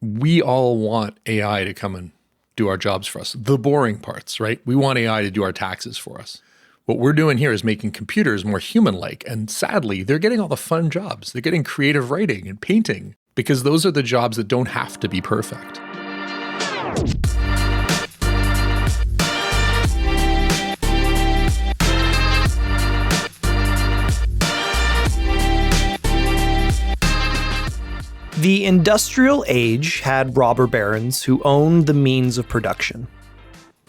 we all want AI to come and do our jobs for us. The boring parts, right? We want AI to do our taxes for us. What we're doing here is making computers more human-like. And sadly, they're getting all the fun jobs. They're getting creative writing and painting because those are the jobs that don't have to be perfect. The industrial age had robber barons who owned the means of production.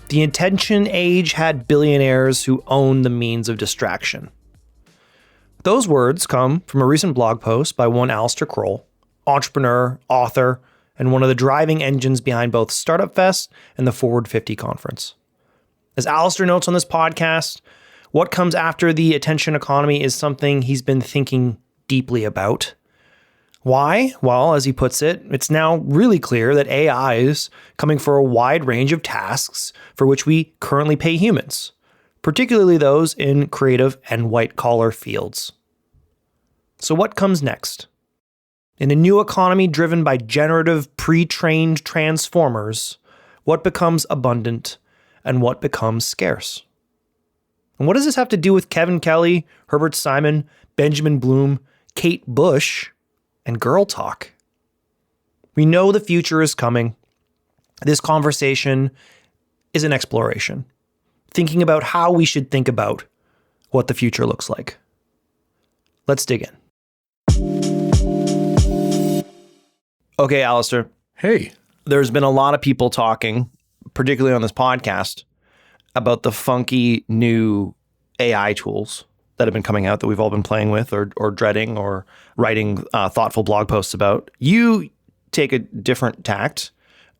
The attention age had billionaires who owned the means of distraction. Those words come from a recent blog post by one Alistair Croll, entrepreneur, author, and one of the driving engines behind both Startup Fest and the Forward 50 conference. As Alistair notes on this podcast, what comes after the attention economy is something he's been thinking deeply about. Why? Well, as he puts it, it's now really clear that AI is coming for a wide range of tasks for which we currently pay humans, particularly those in creative and white-collar fields. So what comes next? In a new economy driven by generative pre-trained transformers, what becomes abundant and what becomes scarce? And what does this have to do with Kevin Kelly, Herbert Simon, Benjamin Bloom, Kate Bush, and girl talk? We know the future is coming. This conversation is an exploration, thinking about how we should think about what the future looks like. Let's dig in. Okay, Alistair. Hey. There's been a lot of people talking, particularly on this podcast, about the funky new AI tools that have been coming out that we've all been playing with or dreading or writing thoughtful blog posts about. You take a different tact.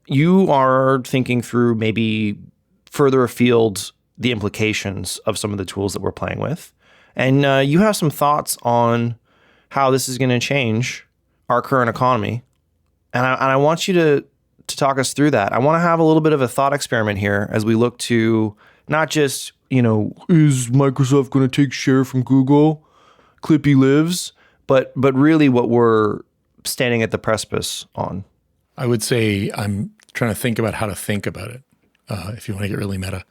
You are thinking through maybe further afield the implications of some of the tools that we're playing with. And you have some thoughts on how this is going to change our current economy. And I want you to talk us through that. I want to have a little bit of a thought experiment here as we look to not just, is Microsoft going to take share from Google? Clippy lives. But really what we're standing at the precipice on. I would say I'm trying to think about how to think about it, if you want to get really meta.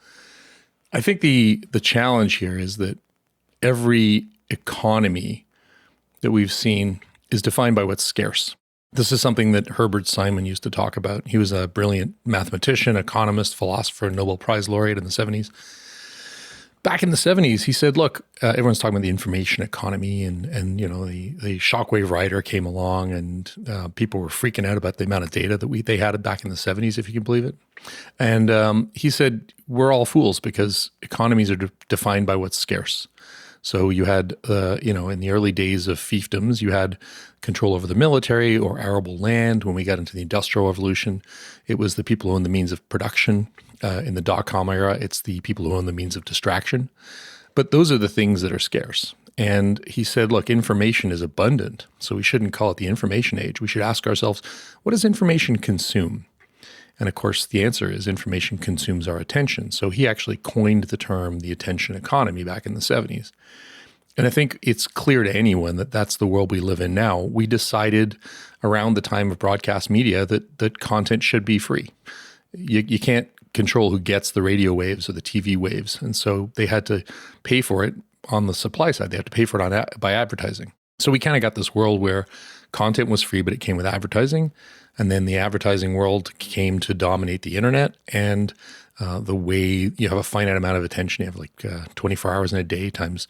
I think the challenge here is that every economy that we've seen is defined by what's scarce. This is something that Herbert Simon used to talk about. He was a brilliant mathematician, economist, philosopher, Nobel Prize laureate in the 70s. Back in the 70s, he said, look, everyone's talking about the information economy and the shockwave rider came along and people were freaking out about the amount of data that they had back in the 70s, if you can believe it. And he said, we're all fools because economies are defined by what's scarce. So you had, in the early days of fiefdoms, you had control over the military or arable land. When we got into the Industrial Revolution, it was the people who owned the means of production. In the dot-com era, it's the people who own the means of distraction. But those are the things that are scarce. And he said, look, information is abundant, so we shouldn't call it the information age. We should ask ourselves, what does information consume? And of course, the answer is information consumes our attention. So he actually coined the term the attention economy back in the 70s. And I think it's clear to anyone that that's the world we live in now. We decided around the time of broadcast media that content should be free. You can't control who gets the radio waves or the TV waves. And so they had to pay for it on the supply side. They had to pay for it by advertising. So we kind of got this world where content was free, but it came with advertising. And then the advertising world came to dominate the internet. And the way you have a finite amount of attention, you have like 24 hours in a day times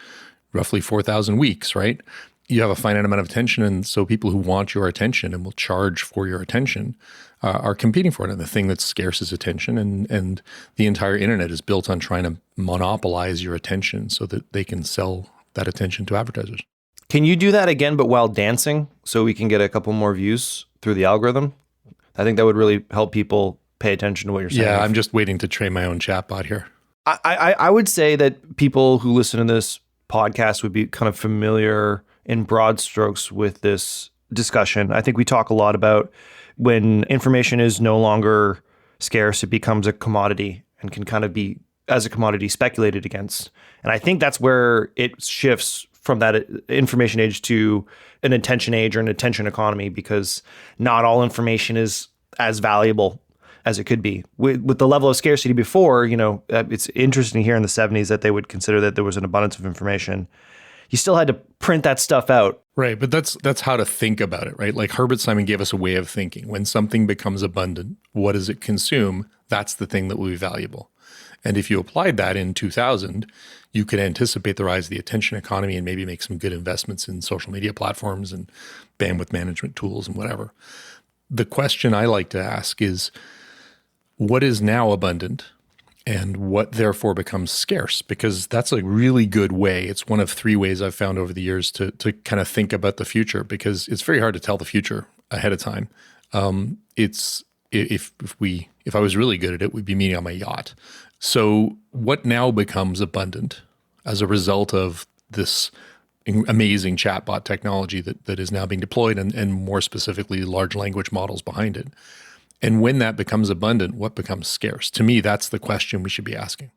roughly 4,000 weeks, right? You have a finite amount of attention. And so people who want your attention and will charge for your attention are competing for it. And the thing that's scarce is attention. And the entire internet is built on trying to monopolize your attention so that they can sell that attention to advertisers. Can you do that again, but while dancing, so we can get a couple more views through the algorithm? I think that would really help people pay attention to what you're saying. Yeah, I'm just waiting to train my own chatbot here. I would say that people who listen to this podcast would be kind of familiar in broad strokes with this discussion. I think we talk a lot about when information is no longer scarce, it becomes a commodity and can kind of be, as a commodity, speculated against. And I think that's where it shifts from that information age to an attention age or an attention economy, because not all information is as valuable as it could be. With the level of scarcity before, it's interesting here in the 70s that they would consider that there was an abundance of information. You still had to print that stuff out. Right, but that's how to think about it, right? Like Herbert Simon gave us a way of thinking. When something becomes abundant, what does it consume? That's the thing that will be valuable. And if you applied that in 2000, you could anticipate the rise of the attention economy and maybe make some good investments in social media platforms and bandwidth management tools and whatever. The question I like to ask is, what is now abundant and what therefore becomes scarce? Because that's a really good way. It's one of three ways I've found over the years to kind of think about the future, because it's very hard to tell the future ahead of time. If I was really good at it, we'd be meeting on my yacht. So what now becomes abundant as a result of this amazing chatbot technology that is now being deployed, and more specifically, large language models behind it? And when that becomes abundant, what becomes scarce? To me, that's the question we should be asking.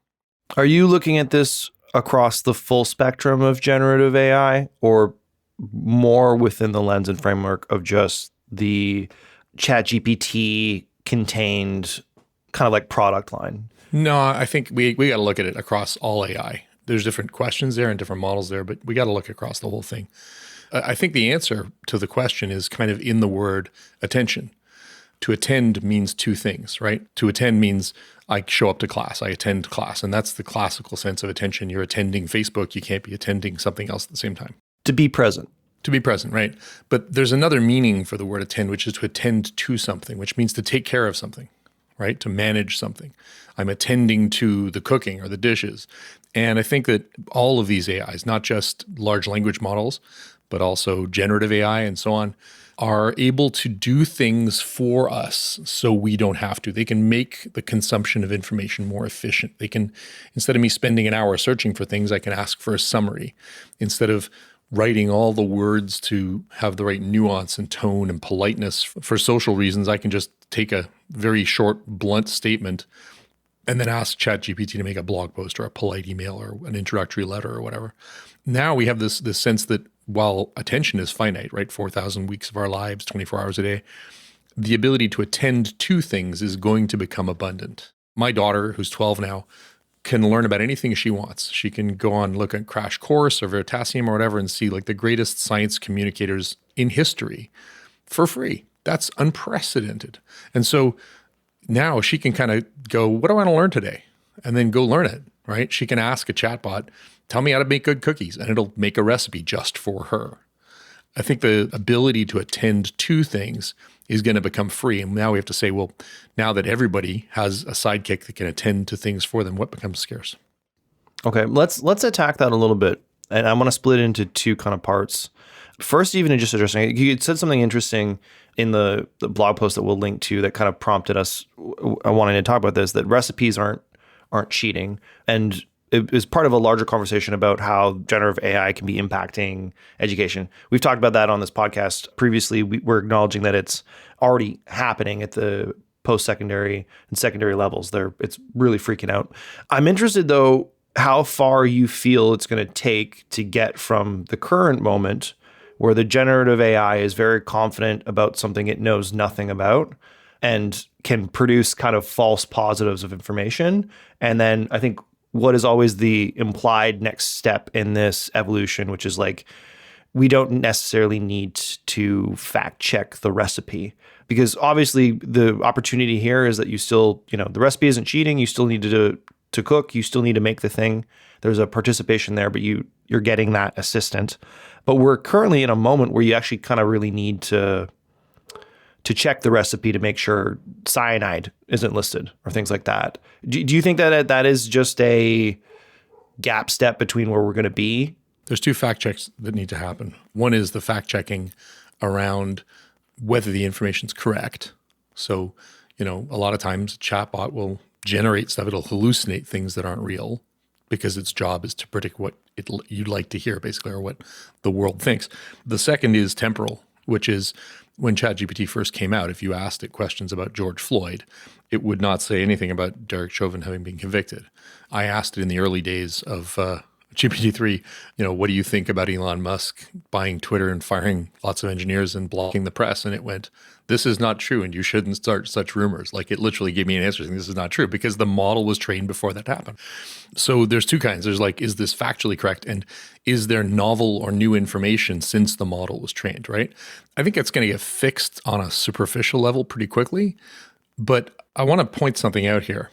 Are you looking at this across the full spectrum of generative AI, or more within the lens and framework of just the ChatGPT contained kind of like product line? No, I think we got to look at it across all AI. There's different questions there and different models there, but we got to look across the whole thing. I think the answer to the question is kind of in the word attention. To attend means two things, right? To attend means I show up to class, I attend class, and that's the classical sense of attention. You're attending Facebook, you can't be attending something else at the same time. To be present. To be present, right? But there's another meaning for the word attend, which is to attend to something, which means to take care of something, right? To manage something. I'm attending to the cooking or the dishes. And I think that all of these AIs, not just large language models, but also generative AI and so on, are able to do things for us so we don't have to. They can make the consumption of information more efficient. They can, instead of me spending an hour searching for things, I can ask for a summary. Instead of writing all the words to have the right nuance and tone and politeness for social reasons, I can just take a very short, blunt statement and then ask ChatGPT to make a blog post or a polite email or an introductory letter or whatever. Now we have this sense that while attention is finite, right, 4,000 weeks of our lives, 24 hours a day, the ability to attend to things is going to become abundant. My daughter, who's 12 now, can learn about anything she wants. She can go on, look at Crash Course or Veritasium or whatever and see like the greatest science communicators in history for free. That's unprecedented. And so now she can kind of go, what do I want to learn today? And then go learn it, right? She can ask a chatbot, tell me how to make good cookies, and it'll make a recipe just for her. I think the ability to attend to things is going to become free. And now we have to say, well, now that everybody has a sidekick that can attend to things for them, what becomes scarce? Okay, let's attack that a little bit. And I want to split it into two kind of parts. First, even just addressing, you said something interesting in the blog post that we'll link to that kind of prompted us wanting to talk about this, that recipes aren't cheating. And it was part of a larger conversation about how generative AI can be impacting education. We've talked about that on this podcast previously. We're acknowledging that it's already happening at the post-secondary and secondary levels. It's really freaking out. I'm interested, though, how far you feel it's going to take to get from the current moment where the generative AI is very confident about something it knows nothing about and can produce kind of false positives of information. And then I think what is always the implied next step in this evolution, which is like, we don't necessarily need to fact check the recipe, because obviously the opportunity here is that you still, the recipe isn't cheating. You still need to cook. You still need to make the thing. There's a participation there, but you're getting that assistant. But we're currently in a moment where you actually kind of really need to check the recipe to make sure cyanide isn't listed or things like that. Do you think that is just a gap step between where we're going to be? There's two fact checks that need to happen. One is the fact checking around whether the information's correct. So, a lot of times a chatbot will generate stuff. It'll hallucinate things that aren't real because its job is to predict what you'd like to hear, basically, or what the world thinks. The second is temporal, which is when ChatGPT first came out, if you asked it questions about George Floyd, it would not say anything about Derek Chauvin having been convicted. I asked it in the early days of GPT-3, what do you think about Elon Musk buying Twitter and firing lots of engineers and blocking the press? And it went, this is not true and you shouldn't start such rumors. Like it literally gave me an answer saying this is not true because the model was trained before that happened. So there's two kinds. There's like, is this factually correct? And is there novel or new information since the model was trained, right? I think it's going to get fixed on a superficial level pretty quickly. But I want to point something out here.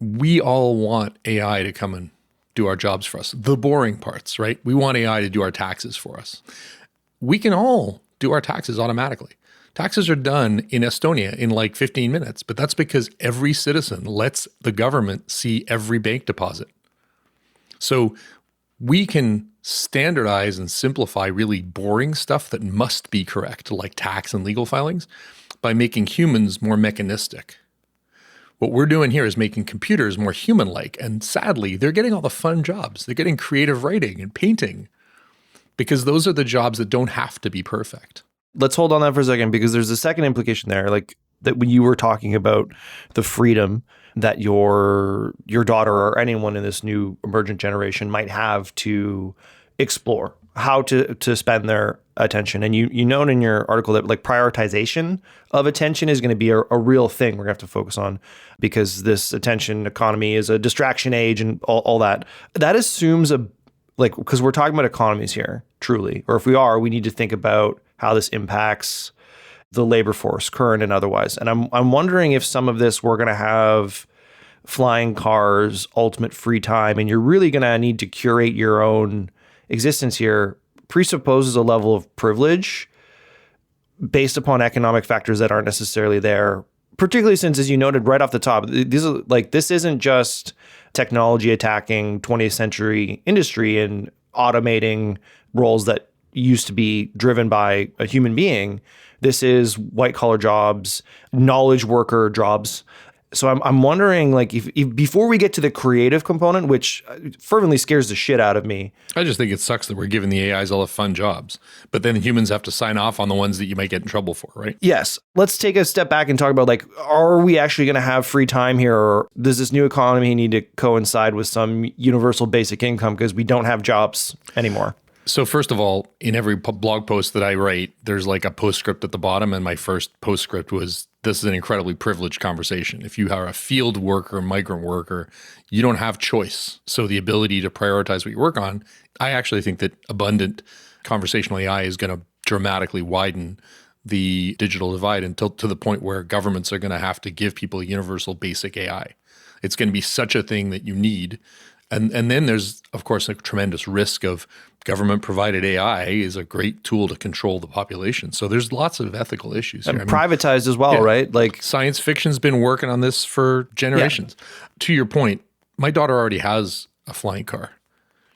We all want AI to come and do our jobs for us. The boring parts, right? We want AI to do our taxes for us. We can all do our taxes automatically. Taxes are done in Estonia in like 15 minutes, but that's because every citizen lets the government see every bank deposit. So we can standardize and simplify really boring stuff that must be correct, like tax and legal filings, by making humans more mechanistic. What we're doing here is making computers more human-like, and sadly, they're getting all the fun jobs. They're getting creative writing and painting, because those are the jobs that don't have to be perfect. Let's hold on that for a second, because there's a second implication there, like that when you were talking about the freedom that your daughter or anyone in this new emergent generation might have to explore how to spend their attention. And you note in your article that like prioritization of attention is going to be a real thing we're going to have to focus on, because this attention economy is a distraction age and all that. That assumes because we're talking about economies here, truly, or if we are, we need to think about how this impacts the labor force, current and otherwise. And I'm wondering if some of this we're going to have flying cars, ultimate free time, and you're really going to need to curate your own existence here, presupposes a level of privilege based upon economic factors that aren't necessarily there, particularly since, as you noted right off the top, this isn't just technology attacking 20th century industry and automating roles that used to be driven by a human being. This is white collar jobs, knowledge worker jobs. So I'm wondering, like, if before we get to the creative component, which fervently scares the shit out of me. I just think it sucks that we're giving the AIs all the fun jobs, but then humans have to sign off on the ones that you might get in trouble for, right? Yes. Let's take a step back and talk about, like, are we actually going to have free time here, or does this new economy need to coincide with some universal basic income because we don't have jobs anymore? So first of all, in every blog post that I write, there's like a postscript at the bottom. And my first postscript was, this is an incredibly privileged conversation. If you are a field worker, migrant worker, you don't have choice. So the ability to prioritize what you work on, I actually think that abundant conversational AI is going to dramatically widen the digital divide until to the point where governments are going to have to give people a universal basic AI. It's going to be such a thing that you need. And then there's, of course, a tremendous risk of government-provided AI is a great tool to control the population. So there's lots of ethical issues here. And privatized as well, right? Like science fiction's been working on this for generations. Yeah. To your point, my daughter already has a flying car.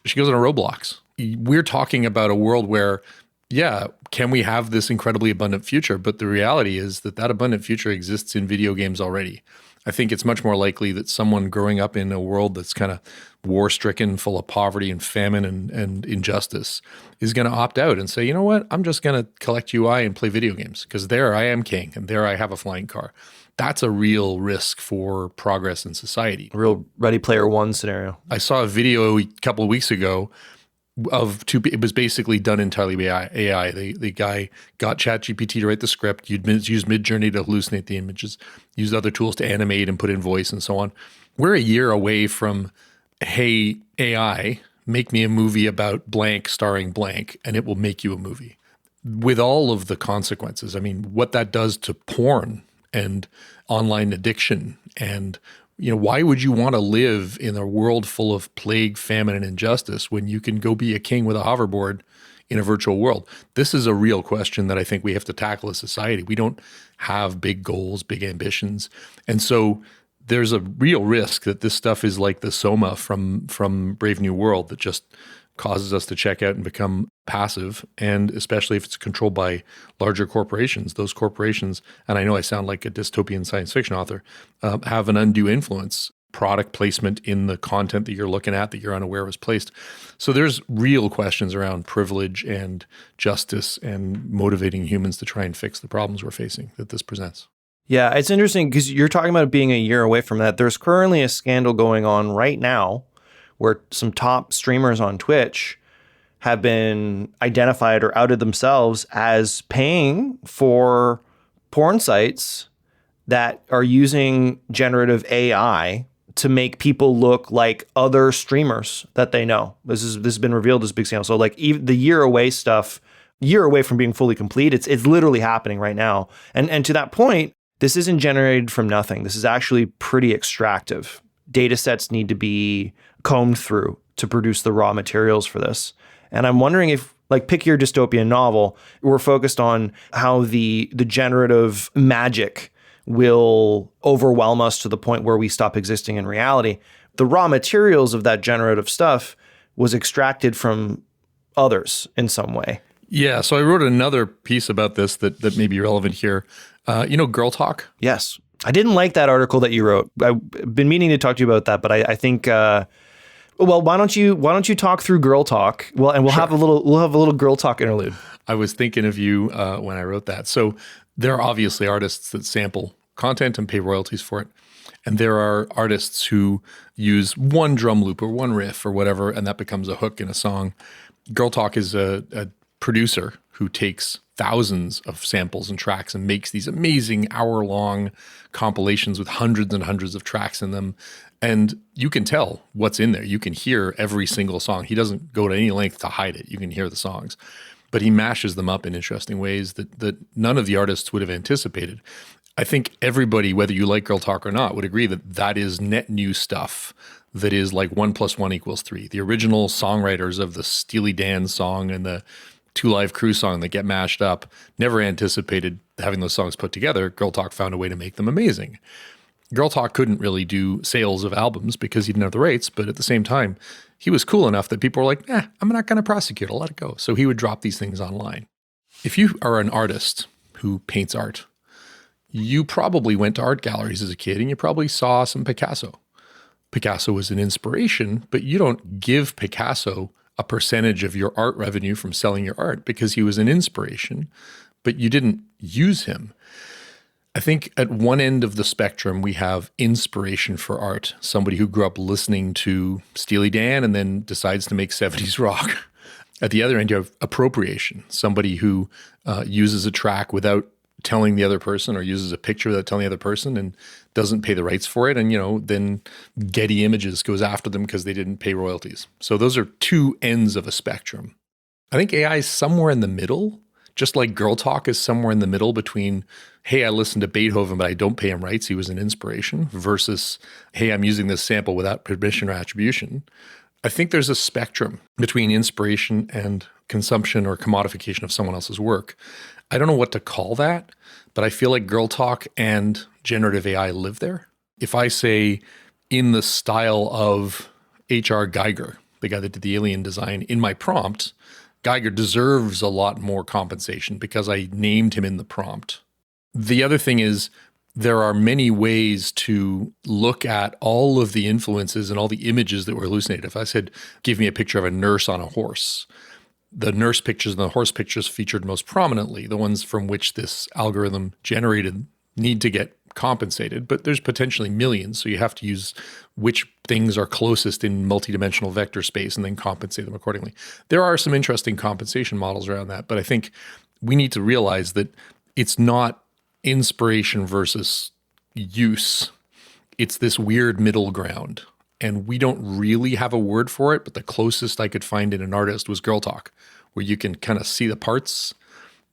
She goes on a Roblox. We're talking about a world where, yeah, can we have this incredibly abundant future? But the reality is that abundant future exists in video games already. I think it's much more likely that someone growing up in a world that's kind of war-stricken, full of poverty and famine and injustice is going to opt out and say, you know what, I'm just going to collect UI and play video games because there I am king and there I have a flying car. That's a real risk for progress in society. A real Ready Player One scenario. I saw a video a couple of weeks ago it was basically done entirely by AI. The guy got ChatGPT to write the script. You'd use Midjourney to hallucinate the images, use other tools to animate and put in voice and so on. We're a year away from, hey, AI, make me a movie about blank starring blank, and it will make you a movie. With all of the consequences, I mean, what that does to porn and online addiction and why would you want to live in a world full of plague, famine, and injustice when you can go be a king with a hoverboard in a virtual world? This is a real question that I think we have to tackle as society. We don't have big goals, big ambitions. And so there's a real risk that this stuff is like the Soma from Brave New World that just causes us to check out and become passive, and especially if it's controlled by larger corporations. Those corporations, and I know I sound like a dystopian science fiction author, have an undue influence, product placement in the content that you're looking at that you're unaware was placed. So there's real questions around privilege and justice and motivating humans to try and fix the problems we're facing that this presents. Yeah, it's interesting because you're talking about being a year away from that. There's currently a scandal going on right now where some top streamers on Twitch have been identified or outed themselves as paying for porn sites that are using generative AI to make people look like other streamers that they know. This has been revealed as a big scandal. So like even the year away stuff, year away from being fully complete, it's literally happening right now. And to that point, this isn't generated from nothing. This is actually pretty extractive. Data sets need to be combed through to produce the raw materials for this. And I'm wondering if, like, pick your dystopian novel, we're focused on how the generative magic will overwhelm us to the point where we stop existing in reality. The raw materials of that generative stuff was extracted from others in some way. Yeah, so I wrote another piece about this that may be relevant here. Girl talk? Yes. I didn't like that article that you wrote. I've been meaning to talk to you about that, but I think well, why don't you talk through girl talk? Well, and we'll have a little girl talk interlude. I was thinking of you when I wrote that. So there are obviously artists that sample content and pay royalties for it. And there are artists who use one drum loop or one riff or whatever, and that becomes a hook in a song. Girl Talk is a producer who takes thousands of samples and tracks and makes these amazing hour-long compilations with hundreds and hundreds of tracks in them. And you can tell what's in there. You can hear every single song. He doesn't go to any length to hide it. You can hear the songs. But he mashes them up in interesting ways that none of the artists would have anticipated. I think everybody, whether you like Girl Talk or not, would agree that that is net new stuff that is like 1 + 1 = 3. The original songwriters of the Steely Dan song and the Two Live Crew song that get mashed up never anticipated having those songs put together. Girl Talk found a way to make them amazing. Girl Talk couldn't really do sales of albums because he didn't have the rights, but at the same time, he was cool enough that people were like, I'm not going to prosecute, I'll let it go. So he would drop these things online. If you are an artist who paints art, you probably went to art galleries as a kid and you probably saw some Picasso. Picasso was an inspiration, but you don't give Picasso a percentage of your art revenue from selling your art because he was an inspiration, but you didn't use him. I think at one end of the spectrum, we have inspiration for art, somebody who grew up listening to Steely Dan and then decides to make 70s rock. At the other end, you have appropriation, somebody who uses a track without telling the other person or uses a picture without telling the other person and doesn't pay the rights for it. And, then Getty Images goes after them because they didn't pay royalties. So those are two ends of a spectrum. I think AI is somewhere in the middle, just like Girl Talk is somewhere in the middle between, hey, I listened to Beethoven, but I don't pay him rights. He was an inspiration versus, hey, I'm using this sample without permission or attribution. I think there's a spectrum between inspiration and consumption or commodification of someone else's work. I don't know what to call that, but I feel like Girl Talk and generative AI live there. If I say in the style of H.R. Geiger, the guy that did the alien design, in my prompt, Geiger deserves a lot more compensation because I named him in the prompt. The other thing is there are many ways to look at all of the influences and all the images that were hallucinated. If I said, give me a picture of a nurse on a horse, the nurse pictures and the horse pictures featured most prominently, the ones from which this algorithm generated need to get compensated, but there's potentially millions. So you have to use which things are closest in multidimensional vector space and then compensate them accordingly. There are some interesting compensation models around that, but I think we need to realize that it's not inspiration versus use. It's this weird middle ground. And we don't really have a word for it, but the closest I could find in an artist was Girl Talk, where you can kind of see the parts,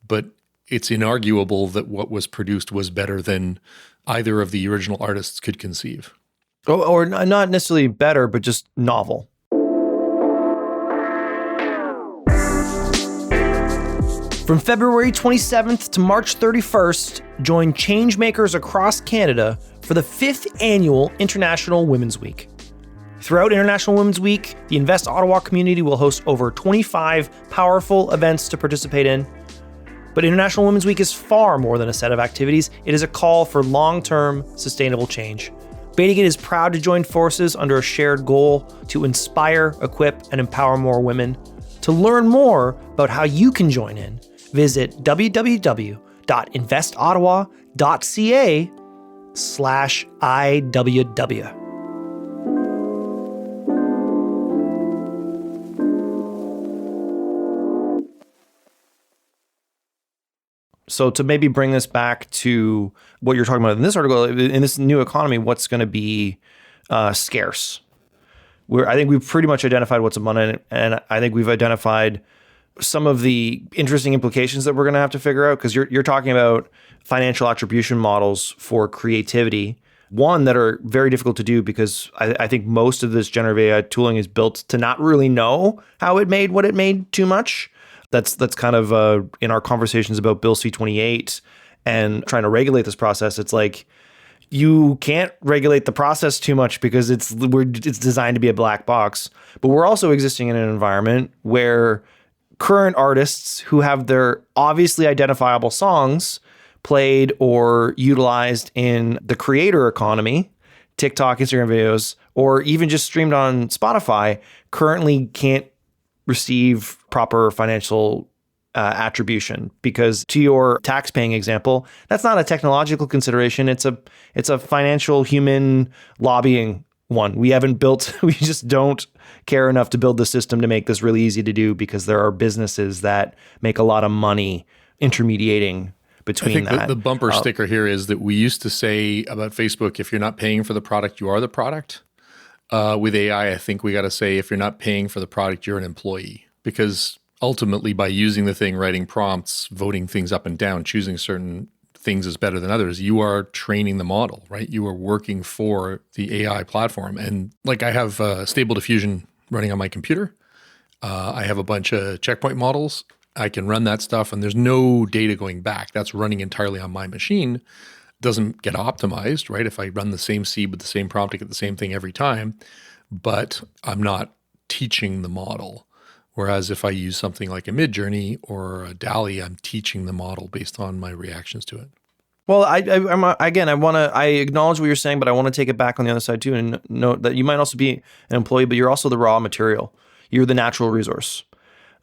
but it's inarguable that what was produced was better than either of the original artists could conceive. Or not necessarily better, but just novel. From February 27th to March 31st, join changemakers across Canada for the 5th annual International Women's Week. Throughout International Women's Week, the Invest Ottawa community will host over 25 powerful events to participate in. But International Women's Week is far more than a set of activities. It is a call for long-term sustainable change. BetaKit is proud to join forces under a shared goal to inspire, equip, and empower more women. To learn more about how you can join in, visit www.investottawa.ca/IWW. So to maybe bring this back to what you're talking about in this article, in this new economy, what's going to be scarce? I think we've pretty much identified what's abundant, and I think we've identified some of the interesting implications that we're going to have to figure out, because you're talking about financial attribution models for creativity, one that are very difficult to do because I think most of this generative AI tooling is built to not really know how it made what it made too much. That's kind of in our conversations about Bill C-28 and trying to regulate this process. It's like you can't regulate the process too much because it's designed to be a black box. But we're also existing in an environment where current artists who have their obviously identifiable songs played or utilized in the creator economy, TikTok, Instagram videos, or even just streamed on Spotify, currently can't receive proper financial attribution, because to your tax paying example, that's not a technological consideration. It's a financial human lobbying one. We just don't care enough to build the system to make this really easy to do, because there are businesses that make a lot of money intermediating between that. I think the bumper sticker here is that we used to say about Facebook, if you're not paying for the product, you are the product. With AI, I think we got to say, if you're not paying for the product, you're an employee. Because ultimately, by using the thing, writing prompts, voting things up and down, choosing certain things as better than others, you are training the model, right? You are working for the AI platform. And like I have Stable Diffusion running on my computer. I have a bunch of checkpoint models. I can run that stuff and there's no data going back. That's running entirely on my machine. Doesn't get optimized, right? If I run the same seed with the same prompt, I get the same thing every time, but I'm not teaching the model. Whereas if I use something like a Midjourney or a DALL-E, I'm teaching the model based on my reactions to it. Well, I acknowledge what you're saying, but I want to take it back on the other side too, and note that you might also be an employee, but you're also the raw material. You're the natural resource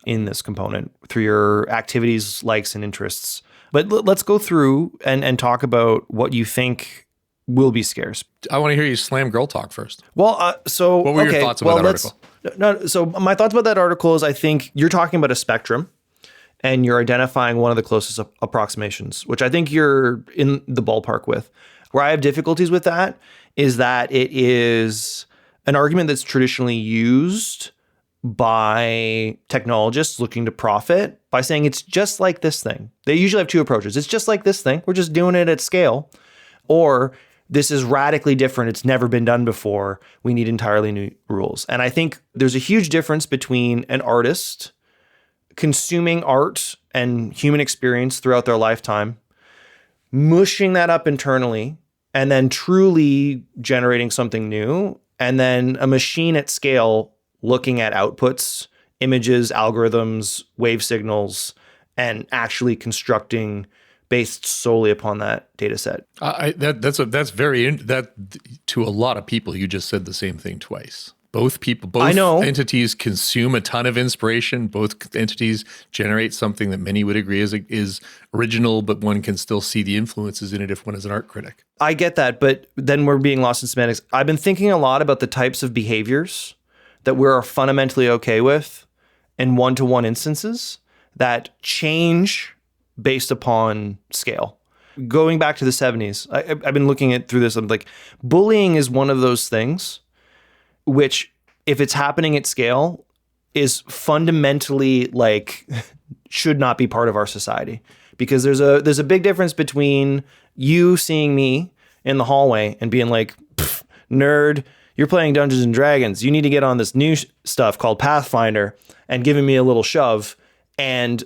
in this component through your activities, likes, and interests. But let's go through and talk about what you think will be scarce. I want to hear you slam girl talk first. Well, what were your thoughts about that article? No, so my thoughts about that article is, I think you're talking about a spectrum and you're identifying one of the closest approximations, which I think you're in the ballpark with. Where I have difficulties with that is that it is an argument that's traditionally used by technologists looking to profit by saying it's just like this thing. They usually have two approaches. It's just like this thing. We're just doing it at scale. Or this is radically different. It's never been done before. We need entirely new rules. And I think there's a huge difference between an artist consuming art and human experience throughout their lifetime, mushing that up internally, and then truly generating something new, and then a machine at scale looking at outputs, images, algorithms, wave signals, and actually constructing based solely upon that data set. That to a lot of people, you just said the same thing twice. Both entities consume a ton of inspiration. Both entities generate something that many would agree is original, but one can still see the influences in it if one is an art critic. I get that, but then we're being lost in semantics. I've been thinking a lot about the types of behaviors that we're fundamentally okay with in one-to-one instances that change based upon scale. Going back to the 70s, I've been looking through this. I'm like, bullying is one of those things which, if it's happening at scale, is fundamentally like should not be part of our society, because there's a big difference between you seeing me in the hallway and being like, nerd, you're playing Dungeons and Dragons, you need to get on this new stuff called Pathfinder, and giving me a little shove, and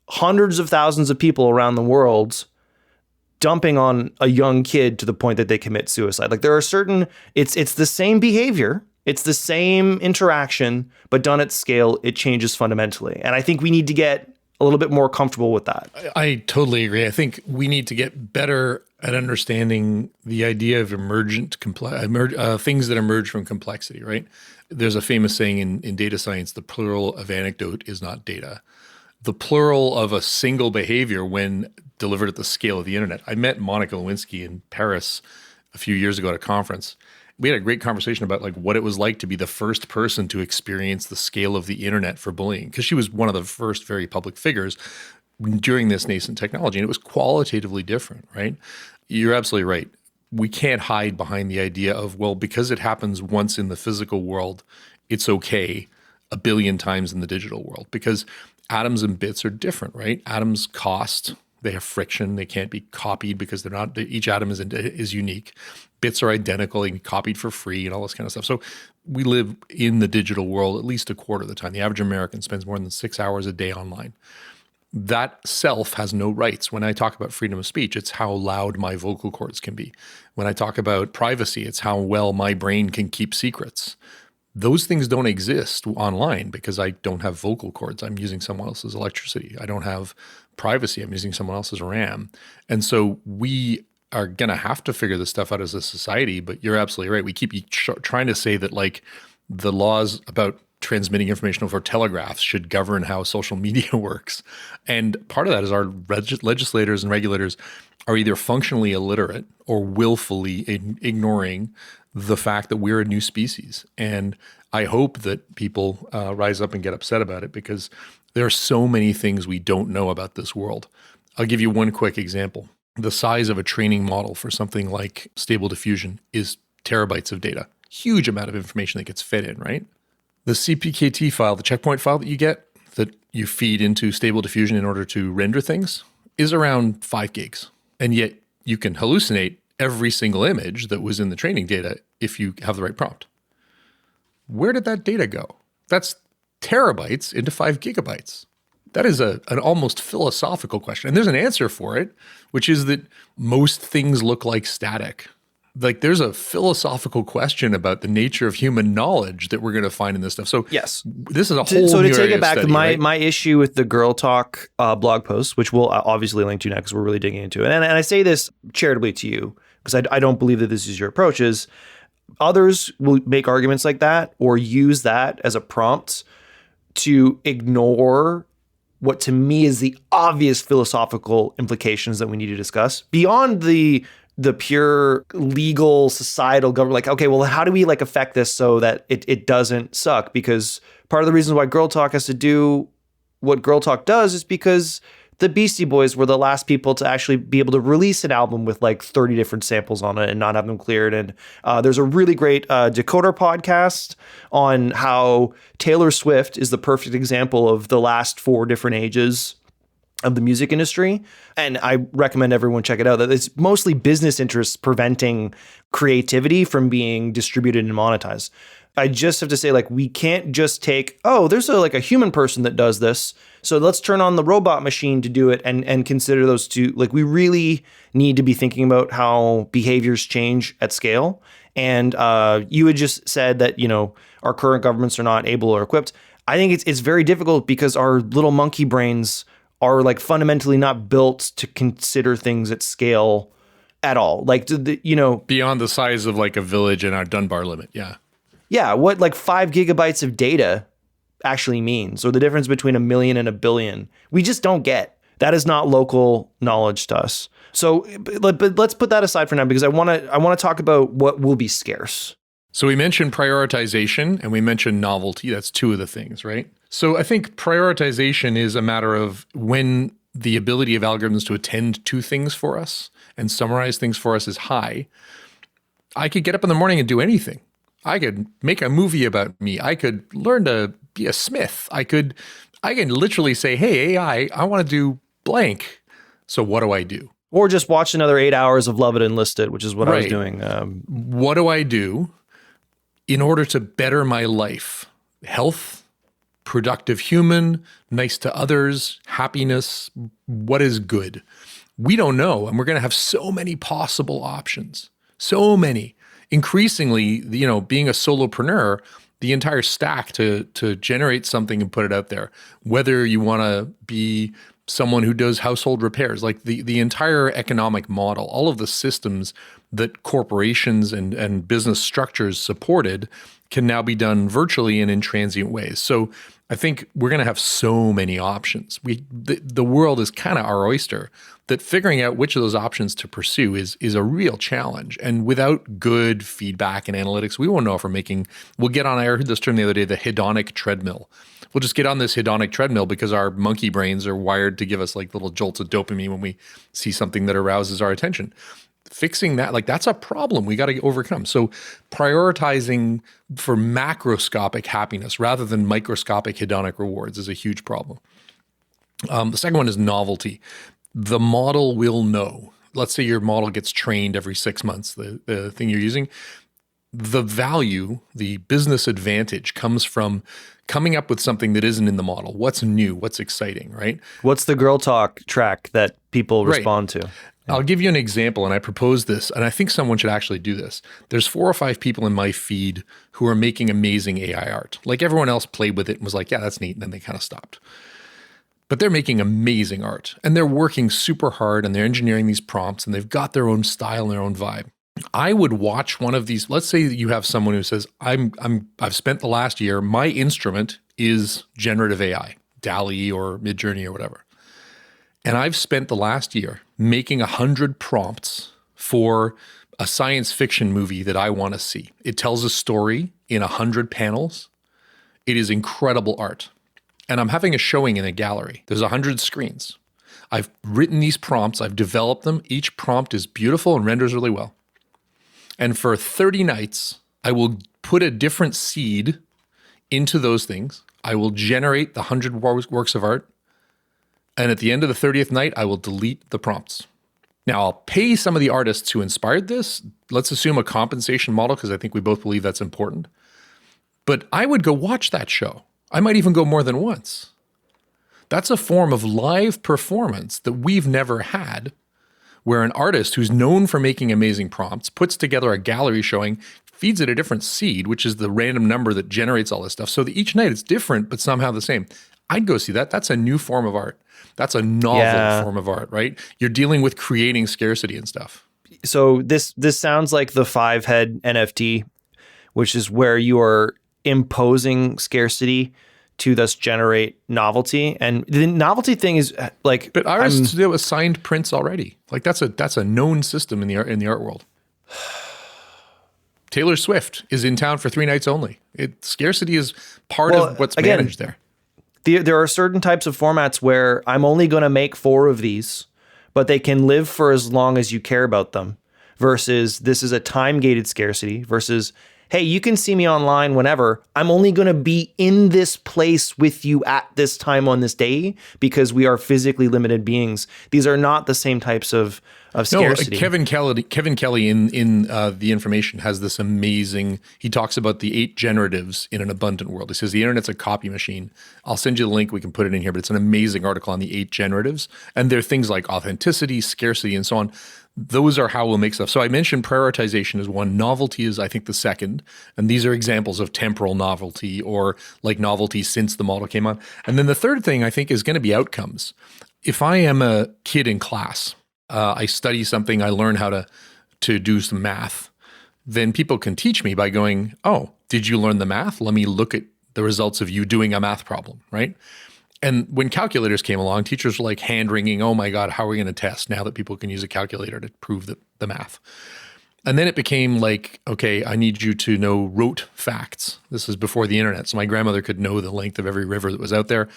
hundreds of thousands of people around the world dumping on a young kid to the point that they commit suicide. Like, there are certain, it's the same behavior, it's the same interaction, but done at scale, it changes fundamentally. And I think we need to get a little bit more comfortable with that. I totally agree. I think we need to get better at understanding the idea of things that emerge from complexity, right? There's a famous saying in data science, the plural of anecdote is not data. The plural of a single behavior when delivered at the scale of the internet. I met Monica Lewinsky in Paris a few years ago at a conference. We had a great conversation about like what it was like to be the first person to experience the scale of the internet for bullying, because she was one of the first very public figures. during this nascent technology, and it was qualitatively different, right? You're absolutely right. We can't hide behind the idea of, well, because it happens once in the physical world, it's okay a billion times in the digital world, because atoms and bits are different, right? Atoms cost, they have friction, they can't be copied because they're not, each atom is unique. Bits are identical, they can be copied for free and all this kind of stuff. So we live in the digital world at least a quarter of the time. The average American spends more than 6 hours a day online. That self has no rights. When I talk about freedom of speech, it's how loud my vocal cords can be. When I talk about privacy, it's how well my brain can keep secrets. Those things don't exist online because I don't have vocal cords. I'm using someone else's electricity. I don't have privacy. I'm using someone else's RAM. And so we are going to have to figure this stuff out as a society, but you're absolutely right. We keep trying to say that like the laws about transmitting information over telegraphs should govern how social media works. And part of that is our legislators and regulators are either functionally illiterate or willfully ignoring the fact that we're a new species. And I hope that people rise up and get upset about it, because there are so many things we don't know about this world. I'll give you one quick example. The size of a training model for something like Stable Diffusion is terabytes of data. Huge amount of information that gets fed in, right? The CPKT file, the checkpoint file that you get, that you feed into Stable Diffusion in order to render things, is around 5 gigs. And yet you can hallucinate every single image that was in the training data if you have the right prompt. Where did that data go? That's terabytes into 5 gigabytes. That is an almost philosophical question. And there's an answer for it, which is that most things look like static. Like there's a philosophical question about the nature of human knowledge that we're going to find in this stuff. So yes, this is a whole so new to take area it back, of study, my issue with the Girl Talk blog post, which we'll obviously link to now because we're really digging into it. And I say this charitably to you because I don't believe that this is your approach. Is others will make arguments like that or use that as a prompt to ignore what to me is the obvious philosophical implications that we need to discuss beyond the pure legal societal government. Like, okay, well, how do we like affect this so that it doesn't suck? Because part of the reason why Girl Talk has to do what Girl Talk does is because the Beastie Boys were the last people to actually be able to release an album with like 30 different samples on it and not have them cleared. And there's a really great Decoder podcast on how Taylor Swift is the perfect example of the last 4 different ages of the music industry. And I recommend everyone check it out. That it's mostly business interests preventing creativity from being distributed and monetized. I just have to say, like, we can't just take, oh, there's a human person that does this, so let's turn on the robot machine to do it and consider those two. Like, we really need to be thinking about how behaviors change at scale. And you had just said that, our current governments are not able or equipped. I think it's very difficult because our little monkey brains are like fundamentally not built to consider things at scale at all. Like, beyond the size of like a village and our Dunbar limit. Yeah. Yeah. What like 5 gigabytes of data actually means, or the difference between 1 million and 1 billion. We just don't get. That is not local knowledge to us. So, but let's put that aside for now, because I want to talk about what will be scarce. So we mentioned prioritization and we mentioned novelty. That's 2 of the things, right? So I think prioritization is a matter of when the ability of algorithms to attend to things for us and summarize things for us is high. I could get up in the morning and do anything. I could make a movie about me. I could learn to be a smith. I can literally say, hey, AI, I want to do blank. So what do I do? Or just watch another 8 hours of Love It and List It, which is what I was doing. What do I do in order to better my life? Health, productive human, nice to others, happiness, what is good? We don't know. And we're going to have so many possible options. So many. Increasingly, being a solopreneur, the entire stack to generate something and put it out there, whether you want to be someone who does household repairs, like the entire economic model, all of the systems that corporations and business structures supported can now be done virtually and in transient ways. So I think we're going to have so many options. The world is kind of our oyster, that figuring out which of those options to pursue is a real challenge. And without good feedback and analytics, we won't know if we'll get on, I heard this term the other day, the hedonic treadmill. We'll just get on this hedonic treadmill because our monkey brains are wired to give us like little jolts of dopamine when we see something that arouses our attention. Fixing that, like that's a problem we got to overcome. So prioritizing for macroscopic happiness rather than microscopic hedonic rewards is a huge problem. The second one is novelty. The model will know. Let's say your model gets trained every 6 months, the thing you're using. The value, the business advantage comes from coming up with something that isn't in the model. What's new? What's exciting, right? What's the girl talk track that people respond to? I'll give you an example, and I propose this, and I think someone should actually do this. There's 4 or 5 people in my feed who are making amazing AI art. Like everyone else played with it and was like, yeah, that's neat, and then they kind of stopped. But they're making amazing art, and they're working super hard, and they're engineering these prompts, and they've got their own style and their own vibe. I would watch one of these. Let's say that you have someone who says, I've spent the last year, my instrument is generative AI, DALL-E or Midjourney or whatever. And I've spent the last year making 100 prompts for a science fiction movie that I want to see. It tells a story in 100 panels. It is incredible art. And I'm having a showing in a gallery. There's 100 screens. I've written these prompts. I've developed them. Each prompt is beautiful and renders really well. And for 30 nights, I will put a different seed into those things. I will generate the 100 works of art. And at the end of the 30th night, I will delete the prompts. Now, I'll pay some of the artists who inspired this. Let's assume a compensation model, because I think we both believe that's important. But I would go watch that show. I might even go more than once. That's a form of live performance that we've never had, where an artist who's known for making amazing prompts puts together a gallery showing, feeds it a different seed, which is the random number that generates all this stuff. So that each night it's different, but somehow the same. I'd go see that. That's a new form of art. That's a novel form of art, right? You're dealing with creating scarcity and stuff. So this sounds like the 5-head NFT, which is where you are imposing scarcity to thus generate novelty. And the novelty thing is like, but artists do assigned prints already. Like that's a known system in the art world. Taylor Swift is in town for 3 nights only. Scarcity is part of what's managed there. There are certain types of formats where I'm only going to make 4 of these, but they can live for as long as you care about them, versus this is a time-gated scarcity versus, hey, you can see me online whenever. I'm only going to be in this place with you at this time on this day because we are physically limited beings. These are not the same types of scarcity. No, Kevin Kelly in The Information has this amazing, he talks about the 8 generatives in an abundant world. He says the internet's a copy machine. I'll send you the link, we can put it in here, but it's an amazing article on the 8 generatives. And there are things like authenticity, scarcity, and so on. Those are how we'll make stuff. So I mentioned prioritization is one, novelty is I think the second, and these are examples of temporal novelty or like novelty since the model came on. And then the third thing I think is going to be outcomes. If I am a kid in class, I study something, I learn how to do some math, then people can teach me by going, oh, did you learn the math? Let me look at the results of you doing a math problem, right? And when calculators came along, teachers were like hand-wringing, oh my God, how are we going to test now that people can use a calculator to prove the math? And then it became like, okay, I need you to know rote facts. This is before the internet. So my grandmother could know the length of every river that was out there,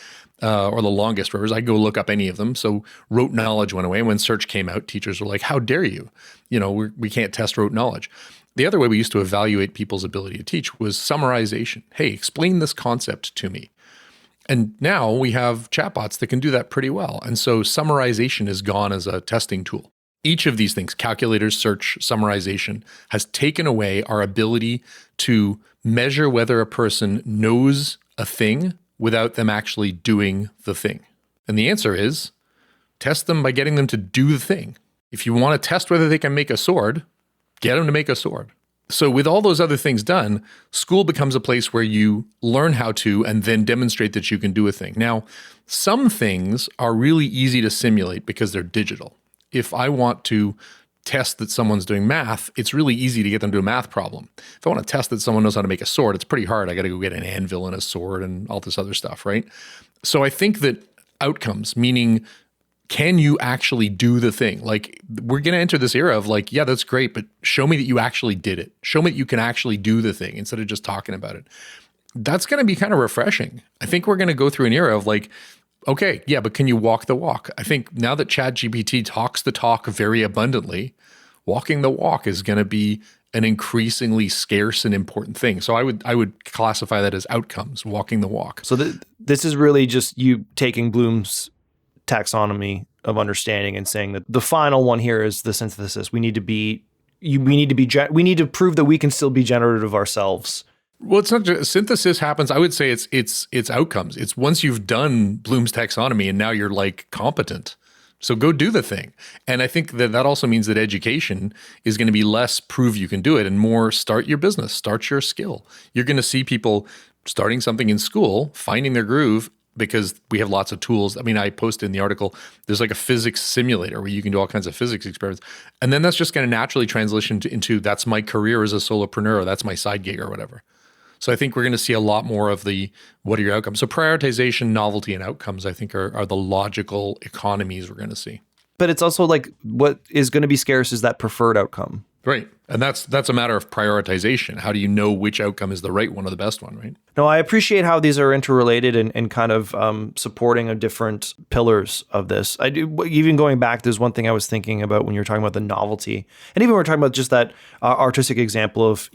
or the longest rivers. I'd go look up any of them. So rote knowledge went away. And when search came out, teachers were like, how dare you? You know, we can't test rote knowledge. The other way we used to evaluate people's ability to teach was summarization. Hey, explain this concept to me. And now we have chatbots that can do that pretty well. And so summarization is gone as a testing tool. Each of these things, calculators, search, summarization, has taken away our ability to measure whether a person knows a thing without them actually doing the thing. And the answer is, test them by getting them to do the thing. If you want to test whether they can make a sword, get them to make a sword. So with all those other things done, school becomes a place where you learn how to and then demonstrate that you can do a thing. Now, some things are really easy to simulate because they're digital. If I want to test that someone's doing math, it's really easy to get them to do a math problem. If I want to test that someone knows how to make a sword, it's pretty hard. I got to go get an anvil and a sword and all this other stuff, right? So I think that outcomes, meaning can you actually do the thing? Like, we're going to enter this era of like, yeah, that's great, but show me that you actually did it. Show me that you can actually do the thing instead of just talking about it. That's going to be kind of refreshing. I think we're going to go through an era of like, okay, yeah, but can you walk the walk? I think now that ChatGPT talks the talk very abundantly, walking the walk is going to be an increasingly scarce and important thing. So I would classify that as outcomes, walking the walk. So this is really just you taking Bloom's taxonomy of understanding and saying that the final one here is the synthesis. We need to prove that we can still be generative ourselves. Well, it's not just synthesis happens. I would say it's outcomes. It's once you've done Bloom's taxonomy and now you're like competent. So go do the thing. And I think that also means that education is going to be less prove you can do it and more start your business, start your skill. You're going to see people starting something in school, finding their groove, because we have lots of tools. I mean, I posted in the article, there's like a physics simulator where you can do all kinds of physics experiments. And then that's just going to naturally transition into that's my career as a solopreneur, or that's my side gig or whatever. So I think we're going to see a lot more of the, what are your outcomes? So prioritization, novelty, and outcomes, I think are the logical economies we're going to see. But it's also like what is going to be scarce is that preferred outcome. Right. And that's a matter of prioritization. How do you know which outcome is the right one or the best one, right? No, I appreciate how these are interrelated and kind of supporting of different pillars of this. I do. Even going back, there's one thing I was thinking about when you were talking about the novelty. And even when we're talking about just that artistic example of,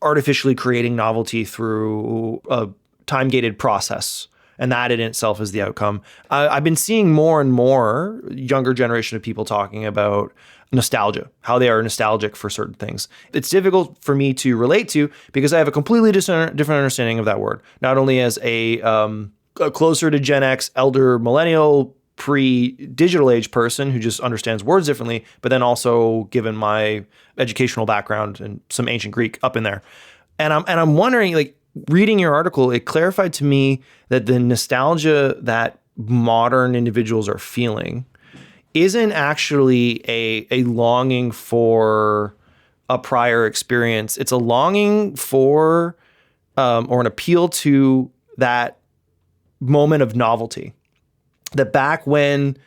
artificially creating novelty through a time-gated process. And that in itself is the outcome. I've been seeing more and more younger generation of people talking about nostalgia, how they are nostalgic for certain things. It's difficult for me to relate to because I have a completely different understanding of that word. Not only as a closer to Gen X, elder millennial, pre-digital age person who just understands words differently, but then also given my educational background and some ancient Greek up in there. And I'm wondering, like, reading your article, it clarified to me that the nostalgia that modern individuals are feeling isn't actually a longing for a prior experience. It's a longing for or an appeal to that moment of novelty. That back when,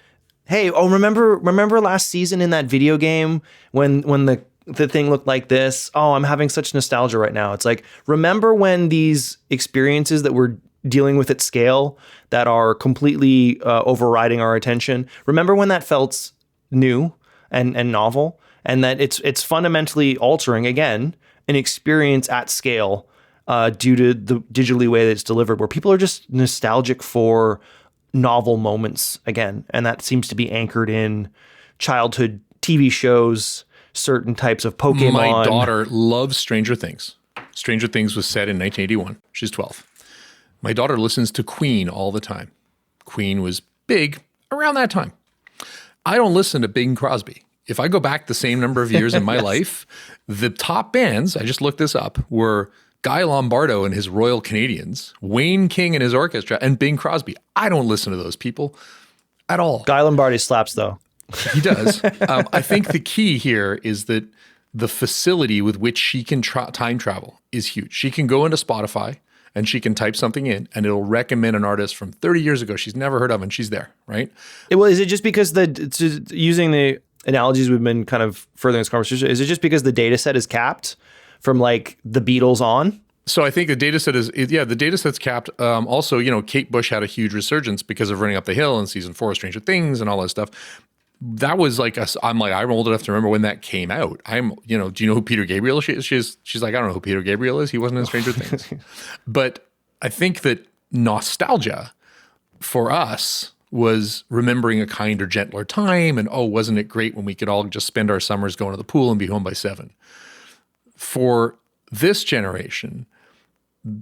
hey, remember last season in that video game when the thing looked like this? Oh, I'm having such nostalgia right now. It's like, remember when these experiences that we're dealing with at scale that are completely overriding our attention, remember when that felt new and novel, and that it's fundamentally altering, again, an experience at scale due to the digitally way that it's delivered, where people are just nostalgic for novel moments again. And that seems to be anchored in childhood TV shows, certain types of Pokemon. My daughter loves Stranger Things. Stranger Things was set in 1981. She's 12. My daughter listens to Queen all the time. Queen was big around that time. I don't listen to Bing Crosby. If I go back the same number of years in my life, the top bands, I just looked this up, were Guy Lombardo and his Royal Canadians, Wayne King and his orchestra, and Bing Crosby. I don't listen to those people at all. Guy Lombardi slaps, though. He does. I think the key here is that the facility with which she can time travel is huge. She can go into Spotify and she can type something in and it'll recommend an artist from 30 years ago she's never heard of and she's there, right? Well, is it just because using the analogies we've been kind of furthering this conversation, is it just because the data set is capped from like the Beatles on? So I think the data set the data set's capped. Also, Kate Bush had a huge resurgence because of Running Up the Hill and season 4 of Stranger Things and all that stuff. That was like, I'm old enough to remember when that came out. Do you know who Peter Gabriel is? She's like, I don't know who Peter Gabriel is. He wasn't in Stranger Things. But I think that nostalgia for us was remembering a kinder, gentler time. And, wasn't it great when we could all just spend our summers going to the pool and be home by 7? For this generation,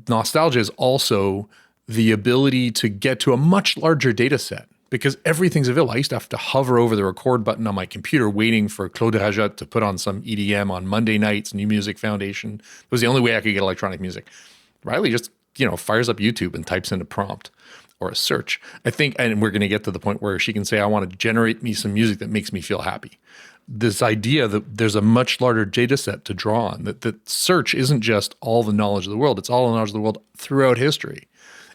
nostalgia is also the ability to get to a much larger data set. Because everything's available. I used to have to hover over the record button on my computer waiting for Claude Rajot to put on some EDM on Monday nights, New Music Foundation. It was the only way I could get electronic music. Riley just, fires up YouTube and types in a prompt or a search. I think, and we're going to get to the point where she can say, I want to generate me some music that makes me feel happy. this idea that there's a much larger data set to draw on, that search isn't just all the knowledge of the world, it's all the knowledge of the world throughout history.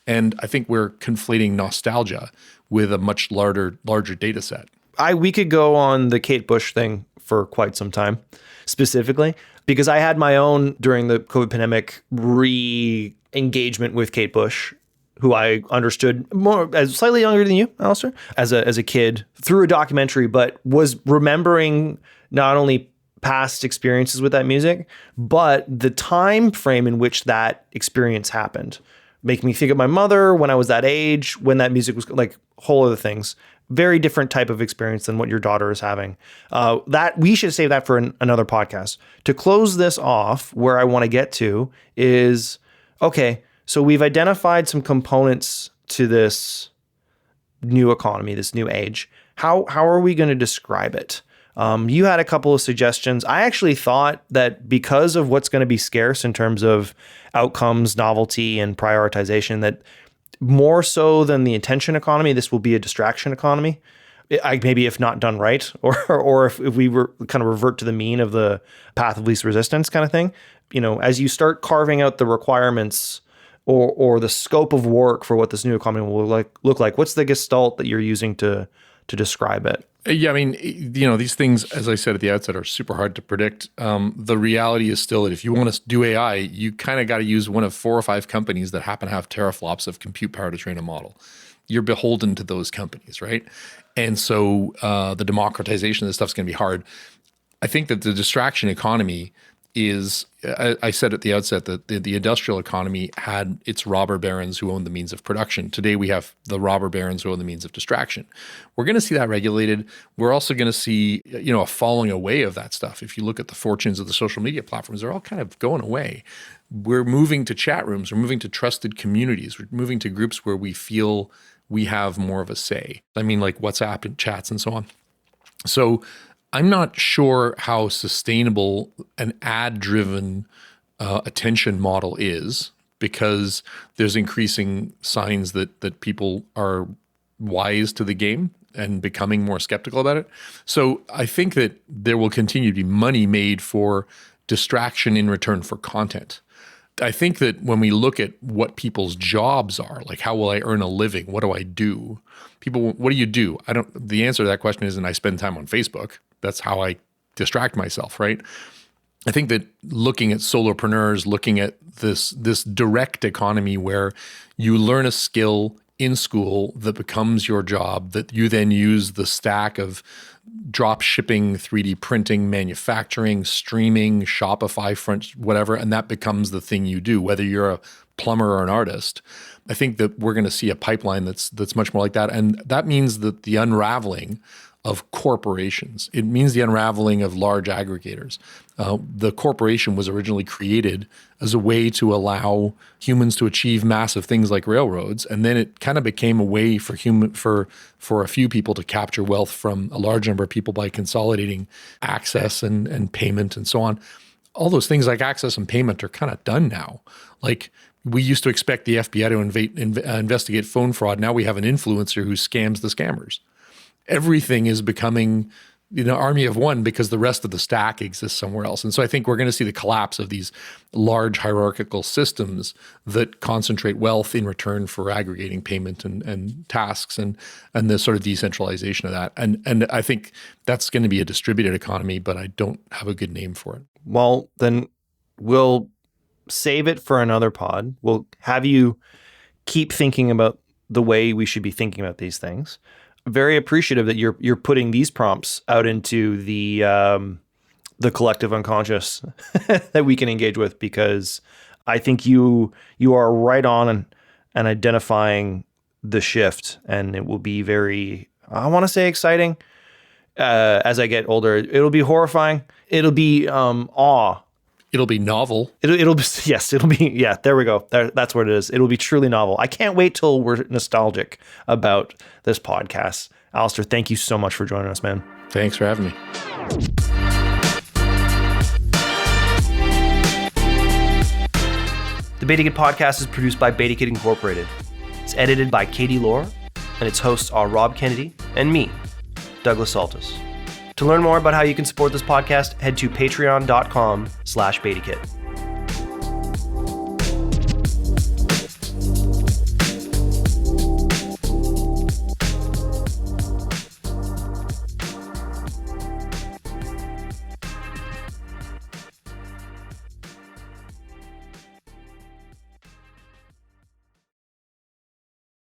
And I think we're conflating nostalgia with a much larger data set. We could go on the Kate Bush thing for quite some time, specifically, because I had my own, during the COVID pandemic, re-engagement with Kate Bush, who I understood more as slightly younger than you, Alistair, as a kid through a documentary, but was remembering not only past experiences with that music, but the time frame in which that experience happened. Making me think of my mother when I was that age, when that music was like whole other things. Very different type of experience than what your daughter is having. That we should save that for another podcast. To close this off, where I want to get to is, okay, so we've identified some components to this new economy, this new age. How are we going to describe it? You had a couple of suggestions. I actually thought that because of what's going to be scarce in terms of outcomes, novelty, and prioritization, that more so than the attention economy, this will be a distraction economy. Maybe if not done right, or if we were kind of revert to the mean of the path of least resistance kind of thing. You know, as you start carving out the requirements or the scope of work for what this new economy will look like, what's the gestalt that you're using to describe it? Yeah, I mean, you know, these things, as I said at the outset, are super hard to predict. The reality is still that if you want to do AI, you kind of got to use one of 4 or 5 companies that happen to have teraflops of compute power to train a model. You're beholden to those companies, right? And so the democratization of this stuff is going to be hard. I think that the distraction economy is, I said at the outset that the industrial economy had its robber barons who owned the means of production. Today we have the robber barons who own the means of distraction. We're going to see that regulated. We're also going to see, you know, a falling away of that stuff. If you look at the fortunes of the social media platforms, they're all kind of going away. We're moving to chat rooms. We're moving to trusted communities. We're moving to groups where we feel we have more of a say. I mean, like WhatsApp and chats and so on. So I'm not sure how sustainable an ad-driven attention model is, because there's increasing signs that people are wise to the game and becoming more skeptical about it. So I think that there will continue to be money made for distraction in return for content. I think that when we look at what people's jobs are, like how will I earn a living? What do I do? People, what do you do? The answer to that question isn't I spend time on Facebook. That's how I distract myself, right? I think that looking at solopreneurs, looking at this direct economy where you learn a skill in school that becomes your job, that you then use the stack of drop shipping, 3D printing, manufacturing, streaming, Shopify, front, whatever, and that becomes the thing you do, whether you're a plumber or an artist. I think that we're going to see a pipeline that's much more like that. And that means that the unraveling of corporations, it means the unraveling of large aggregators. The corporation was originally created as a way to allow humans to achieve massive things like railroads, and then it kind of became a way for a few people to capture wealth from a large number of people by consolidating access and payment and so on. All those things like access and payment are kind of done now. Like, we used to expect the FBI to investigate phone fraud. Now we have an influencer who scams the scammers. Everything is becoming, army of one because the rest of the stack exists somewhere else. And so I think we're going to see the collapse of these large hierarchical systems that concentrate wealth in return for aggregating payment and tasks and the sort of decentralization of that. And I think that's going to be a distributed economy, but I don't have a good name for it. Well, then we'll save it for another pod. We'll have you keep thinking about the way we should be thinking about these things. Very appreciative that you're putting these prompts out into the collective unconscious that we can engage with, because I think you are right on and identifying the shift, and it will be very, I want to say, exciting. As I get older, it'll be horrifying. It'll be awe. It'll be novel. It'll be, yes, it'll be, yeah, there we go. That's what it is. It'll be truly novel. I can't wait till we're nostalgic about this podcast. Alistair, thank you so much for joining us, man. Thanks for having me. The BetaKit podcast is produced by BetaKit Incorporated. It's edited by Katie Lohr, and its hosts are Rob Kennedy and me, Douglas Saltis. To learn more about how you can support this podcast, head to patreon.com/BetaKit.